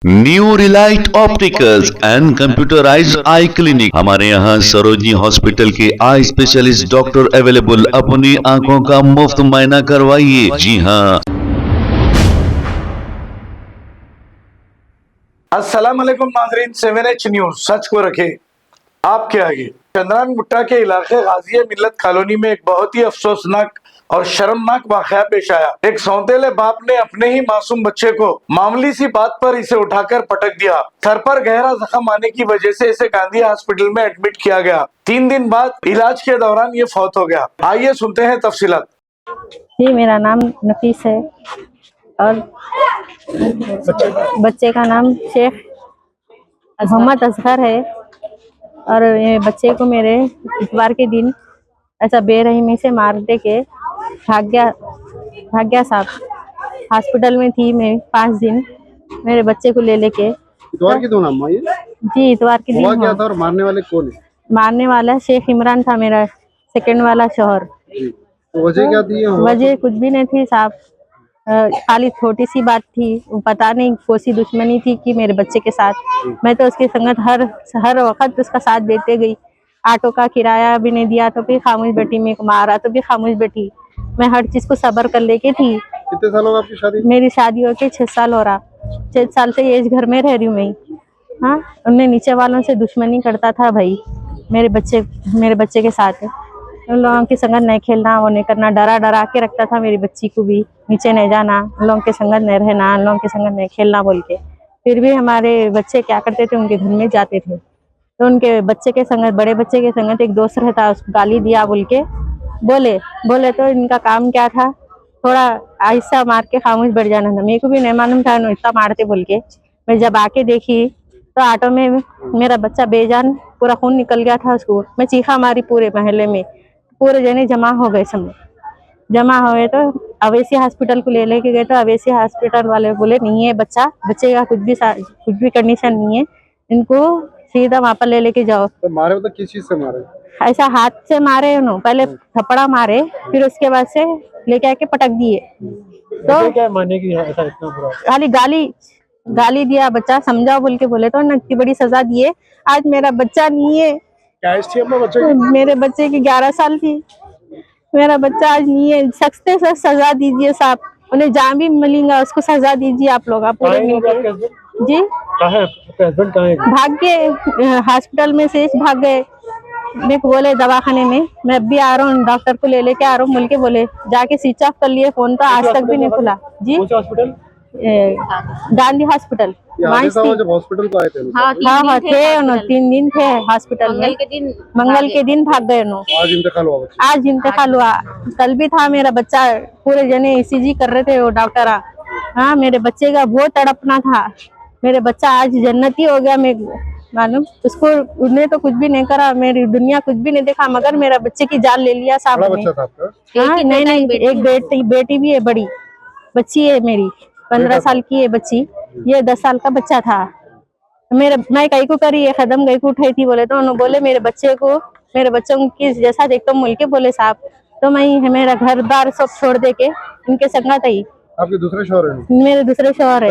New Relight opticals and computerised I clinic. हमारे यहाँ Sarojini hospital के आई स्पेशलिस्ट डॉक्टर अवेलेबल। अपनी आंखों का मुफ्त मुआयना करवाइए। जी हाँ। अस्सलाम वालेकुम नाज़रीन, 7H न्यूज सच को रखे आपके आगे। चंद्रान गुट्टा के इलाके गाजिया मिल्लत कॉलोनी में एक बहुत ही अफसोसनाक और शर्मनाक वाकया पेश आया। एक सौतेले बाप ने अपने ही मासूम बच्चे को मामूली सी बात पर इसे उठाकर पटक दिया। सर पर गहरा जख्म आने की वजह से इसे गांधी हॉस्पिटल में एडमिट किया गया। 3 दिन बाद इलाज के दौरान ये फौत हो गया। आइए सुनते हैं तफसीलात। जी, मेरा नाम नफीस है और बच्चे का नाम शेख मोहम्मद असगर है। और ये बच्चे को मेरे इतवार के दिन ऐसा बेरहमी से मार दे के भाग गया साहब। हॉस्पिटल में थी मैं 5 दिन मेरे बच्चे को ले लेके। इतवार के दिन अम्मा ये? जी, इतवार के दिन हुआ क्या था और मारने वाले कौन है? मारने वाला शेख इमरान था, मेरा सेकंड वाला शौहर। तो वजह क्या थी? वजह कुछ भी नहीं थी साहब, खाली छोटी सी बात थी। पता नहीं कौन सी दुश्मनी थी कि मेरे बच्चे के साथ। मैं तो उसकी संगत हर वक्त उसका साथ देते गई। ऑटो का किराया भी नहीं दिया तो भी खामोश बैठी, मेरे को मारा तो भी खामोश बैठी। मैं हर चीज को सब्र कर लेके थी। कितने साल होगा आपकी शादी? मेरी शादी होके 6 साल हो रहा। 6 साल से ये इस घर में रह रही हूँ मैं। हाँ, उनने नीचे वालों से दुश्मनी करता था भाई मेरे बच्चे के साथ। उन लोगों की संगत नहीं खेलना, वो नहीं करना, डरा के रखता था मेरी बच्ची को भी। नीचे नहीं जाना, उन लोगों के संगत नहीं रहना, उन लोगों के संगत नहीं खेलना बोल के। फिर भी हमारे बच्चे क्या करते थे, उनके घर में जाते थे तो उनके बच्चे के संगत, बड़े बच्चे के संगत एक दोस्त रहता, उसको गाली दिया बोल के बोले तो इनका काम क्या था, थोड़ा आहिस्ता मार के खामोश बैठ जाना था। मेरे को भी नहीं मालूम था इतना मारते बोल के। मैं जब आके देखी तो ऑटो में मेरा बच्चा बेजान पूरा खून निकल गया था उसको। मैं चीखा मारी पूरे मोहल्ले में, पूरे जने जमा हो गए। सब जमा हो गए तो अवेसी हॉस्पिटल को लेके गए तो अवेसी हॉस्पिटल वाले बोले नहीं है बच्चे का कुछ भी कंडीशन नहीं है, इनको सीधा वहाँ पर लेके जाओ। तो मारे तो किस चीज से मारे? ऐसा हाथ से मारे उन्होंने, पहले थप्पड़ा मारे, फिर उसके बाद से लेके आके पटक दिए। तो क्या माने की ऐसा इतना बुरा? खाली गाली दिया, बच्चा समझाओ बोल के बोले तो इतनी बड़ी सजा दिए। आज मेरा बच्चा नहीं है। क्या एज थी अपना बच्चे की? मेरे बच्चे की 11 साल थी। मेरा बच्चा आज नहीं है। सख्त से सख्त सजा दीजिए साहब, उन्हें जहाँ भी मिलेगा उसको सजा दीजिए आप लोग। आप पूरे मिलकर जी हस्बैंड कहाँ है? भाग गए हॉस्पिटल में से, भाग गए। मेरे को बोले दवाखाने में, मैं अब भी आ रहा हूँ, डॉक्टर को ले लेके आ रहा हूँ बोल के बोले। जाके स्विच ऑफ कर लिए फोन, तो आज तक भी नहीं खुला। जी, हॉस्पिटल? गांधी हॉस्पिटल जब हॉस्पिटल को आए थे? हाँ थे 3 दिन थे हॉस्पिटल में। मंगल के दिन भाग गए। आज इंतकाल हुआ बच्चे? आज इंतकाल हुआ। कल भी था मेरा बच्चा, पूरे जने ECG कर रहे थे वो डॉक्टर। हाँ, मेरे बच्चे का बहुत तड़पना था। मेरे बच्चा आज जन्नती हो गया। मैं मालूम उसको, उसने तो कुछ भी नहीं करा, मेरी दुनिया कुछ भी नहीं देखा, मगर मेरा बच्चे की जान ले लिया साहब ने। बच्चा था आपका? हाँ, नहीं, एक बेटी भी है, बड़ी बच्ची है मेरी, 15 साल की है बच्ची। ये 10 साल का बच्चा था। मैं कहीं को करी, ये कदम कहीं को उठाई थी बोले तो उन्होंने बोले मेरे बच्चों की जैसा देखता हूँ बोल के बोले साहब। तो मैं मेरा घर बार सब छोड़ दे के उनके संगत आई। आपके दूसरे शौहर हैं? मेरे दूसरे शौहर है।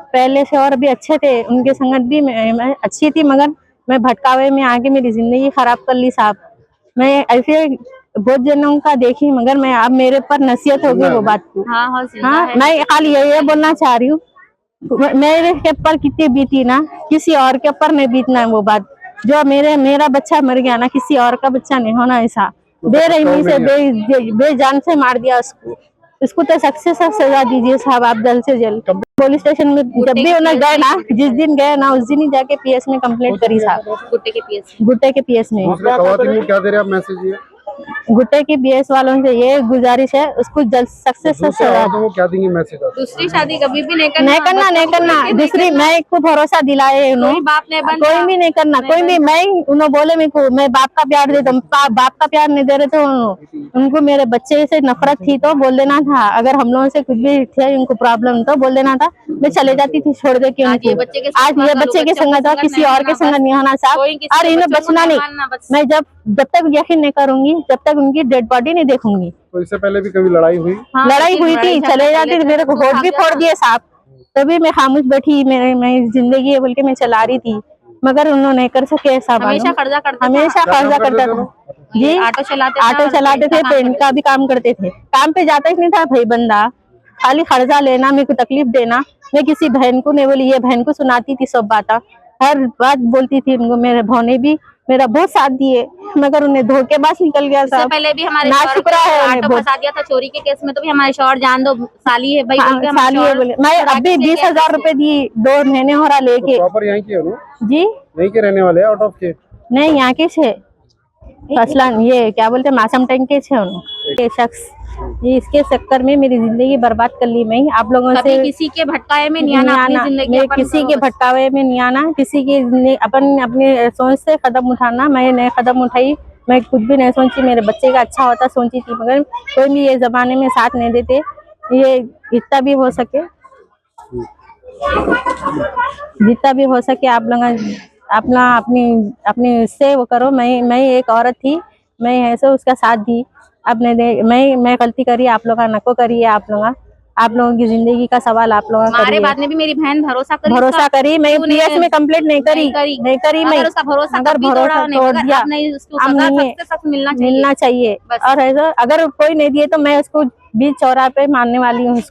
पहले शौहर भी अच्छे थे, उनके संगत भी मैं अच्छी थी, मगर मैं भटकावे में आके मेरी जिंदगी खराब कर ली साहब। मैं ऐसे बहुत जनों का देखी, मगर मैं अब मेरे पर नसीहत हो गई वो बात को। हाँ, मैं खाली ये बोलना चाह रही हूँ, मेरे के ऊपर कितनी बीती ना, किसी और के ऊपर नहीं बीतना है वो बात। जो मेरा बच्चा मर गया ना, किसी और का बच्चा नहीं होना ऐसा। बेरहमी से बेजान से मार दिया उसको तो सख्त से सख्त सजा दीजिए साहब आप, जल्द से जल्द। पुलिस स्टेशन में जब भी उन्हें गए ना, जिस दिन गए ना उस दिन ही जाके PS में कंप्लेंट करी साहब। गुट्टे के PS में। क्या दे रहे आप मैसेज? गुट्टे की BS वालों से ये गुजारिश है, उसको जल्द सख्त से सख्त सजा। वो क्या देंगे मैसेज? दूसरी शादी कभी भी नहीं करना। नहीं करना। दूसरी मैं को भरोसा दिलाए उन्होंने, कोई भी नहीं करना, कोई भी। मैं उन्होंने बोले मेरे को मैं बाप का प्यार देता हूँ, बाप का प्यार नहीं दे रहे थे उनको मेरे बच्चे से नफरत थी तो बोल देना था। अगर हम लोगों से कुछ भी थे उनको प्रॉब्लम तो बोल देना था, मैं चले जाती थी छोड़ दे के उनको। आज ये बच्चे के संगत किसी और के संगत नहीं होना साहब, और इन्हें बचना नहीं। मैं जब तक यकीन नहीं करूंगी जब तक उनकी डेड बॉडी नहीं देखूंगी। तो इससे पहले भी कभी लड़ाई हुई? लड़ाई हुई थी, चले जाते थे, मेरे को होठ भी फोड़ दिए साहब। तभी मैं खामोश बैठी, मैं जिंदगी है बोल के मैं चला रही थी, मगर उन्होंने नहीं कर सके ऐसा। हमेशा कर्जा करता था। हमेशा कर्जा करता था जी। ऑटो चलाते थे ऑटो और चलाते थे, पेंट का काम पेंट का भी काम करते थे। काम पे जाता ही नहीं था भाई बंदा, खाली कर्जा लेना, मेरे को तकलीफ देना। मैं किसी बहन को नहीं बोली, ये बहन को सुनाती थी सब बात, हर बात बोलती थी उनको। मेरे भाव ने भी मेरा बहुत साथ दिए, मगर उन्हें धोखेबाज निकल गया इससे साहब। पहले भी हमारे ना शौहर शुक्र है को उन्हें ऑटो बहुत। फंसा दिया था चोरी के केस में, तो भी हमारे शौहर जान दो साली है भाई बोल के हमारे साली है शौहर बोले। मैं चुरा के अभी ले गए 20,000 रुपए दी, 2 महीने हो रहा लेके प्रॉपर यहाँ के हो ना? जी। यहीं के रहने वाले हैं, आउट ऑफ के? नहीं, यहाँ के छे असलन, ये क्या बोलते मासम टैंक के छे उन्होंने। ये शख्स, ये इसके चक्कर में मेरी जिंदगी बर्बाद कर ली। मैं आप लोगों कभी से किसी के भटकाए में नहीं आना, अपनी जिंदगी मैं अपन किसी करो के बस। भटकावे में नहीं आना, किसी की अपन अपनी सोच से कदम उठाना। मैं नए कदम उठाई, मैं कुछ भी नहीं सोची, मेरे बच्चे का अच्छा होता सोची थी, मगर कोई भी ये जमाने में साथ नहीं देते। ये जितना भी हो सके, जितना भी हो सके आप लोग अपना अपनी से वो करो। मैं एक औरत थी, मैं ऐसे उसका साथ दी। आपने मैं गलती करी, आप लोग नको करिए। आप लोगों की जिंदगी का सवाल आप लोग हमारे करिए। बाद में भी मेरी बहन भरोसा करी, मैं क्यों नहीं- PS में कंप्लेंट नहीं करी मैं, अगर उसका भरोसा अगर कभी भरोसा नहीं, तोड़ मगर दिया, अब नहीं, उसको अब सजा नहीं है, सख्त से सख्त मिलना चाहिए बस। और ऐसा अगर कोई नहीं दिए तो मैं उसको बीच चौराहे पे मारने वाली हूँ,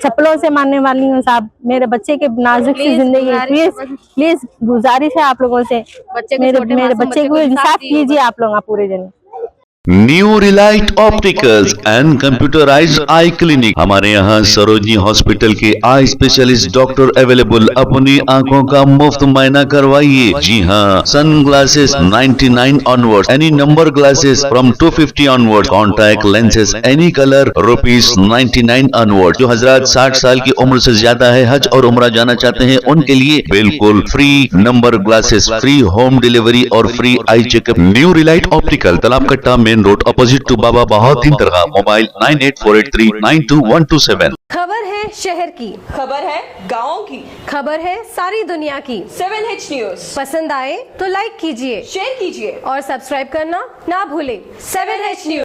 चप्पलों से मारने वाली हूँ साहब। मेरे बच्चे के नाजुक सी प्लीज जिंदगी, गुजारिश प्लीज गुजारिश है आप लोगों से, बच्चे को मेरे छोटे मेरे मासूम बच्चे को इंसाफ दीजिए कीजिए बस। आप लोग पूरे जन। New Relight opticals and computerised I clinic. हमारे यहाँ सरोजनी हॉस्पिटल के आई स्पेशलिस्ट डॉक्टर अवेलेबल। अपनी आंखों का मुफ्त मुआयना करवाइए। जी हाँ, sunglasses 99 onward, any number glasses from 250 onward, contact lenses any colour ₹99 onward. जो हजरात 60 साल की उम्र से ज्यादा है, हज और उम्रा जाना चाहते हैं, उनके लिए बिल्कुल free number glasses, free home delivery और free eye checkup. New Relight Optical, Talab Katta, main road, opposite to Baba Bahauddin Dargah. Mobile 9848392127। खबर है शहर की, खबर है गाँव की, खबर है सारी दुनिया की। 7H न्यूज पसंद आए तो लाइक कीजिए, शेयर कीजिए और सब्सक्राइब करना ना भूलें। 7H news.